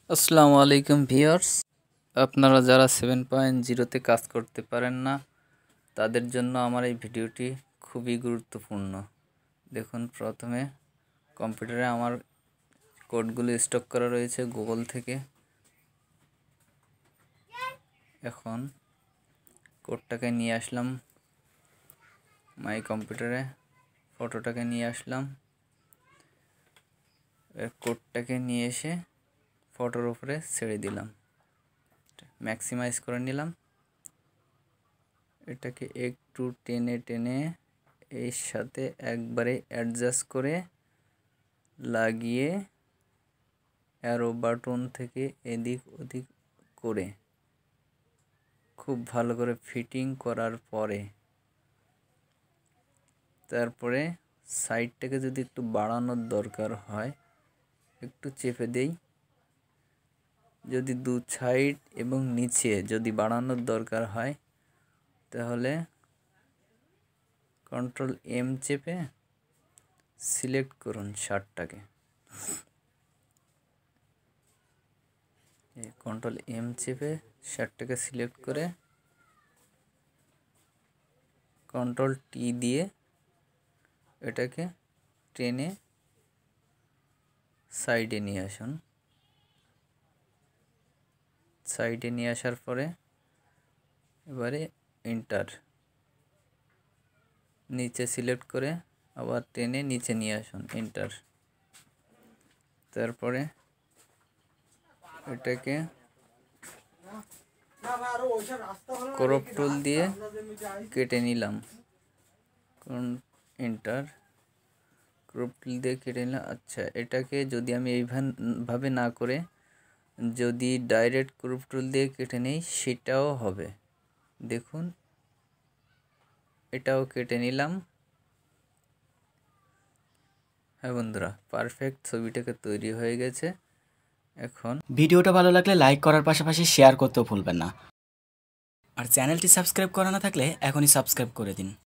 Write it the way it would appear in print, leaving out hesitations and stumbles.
আসসালামু আলাইকুম ভিউয়ার্স, আপনারা যারা 7.0 কাজ করতে পারেন না তাদের জন্য আমার এই ভিডিওটি খুবই গুরুত্বপূর্ণ। দেখুন, প্রথমে কম্পিউটারে আমার কোডগুলো স্টক করা রয়েছে গুগল থেকে। এখন কোডটাকে নিয়ে আসলাম মাই কম্পিউটারে, ফটোটাকে নিয়ে আসলাম, কোডটাকে নিয়ে এসে ফটোর উপরে ছেড়ে দিলাম, ম্যাক্সিমাইজ করে নিলাম। এটাকে একটু টেনে টেনে এর সাথে একবারে অ্যাডজাস্ট করে লাগিয়ে অ্যারো বাটন থেকে এদিক ওদিক করে খুব ভালো করে ফিটিং করার পরে তারপরে সাইডটাকে যদি একটু বাড়ানোর দরকার হয় একটু চেপে দেই। যদি দু সাইড এবং নিচে যদি বাড়ানোর দরকার হয় তাহলে কন্ট্রোল এম চেপে সিলেক্ট করুন শার্টটাকে। কন্ট্রোল এম চেপে শার্টটাকে সিলেক্ট করে কন্ট্রোল টি দিয়ে এটাকে টেনে সাইডে নিয়ে আসুন। সাইডে নিয়ে আসার পরে এবারে এন্টার, নিচে সিলেক্ট করে আবার টেনে নিচে নিয়ে আসুন, এন্টার। তারপরে এটাকে ক্রপ টুল দিয়ে কেটে নিলাম, এন্টার, ক্রপ টুল দিয়ে কেটে নিলাম। আচ্ছা, এটাকে যদি আমি এইভাবে না করে যদি ডাইরেক্ট ক্রপ টুল দিয়ে কেটে নিই সেটাও হবে। দেখুন, এটাও কেটে নিলাম। হ্যাঁ বন্ধুরা, পারফেক্ট ছবিটাকে তৈরি হয়ে গেছে। এখন ভিডিওটা ভালো লাগলে লাইক করার পাশাপাশি শেয়ার করতেও ভুলবেন না, আর চ্যানেলটি সাবস্ক্রাইব করা না থাকলে এখনই সাবস্ক্রাইব করে দিন।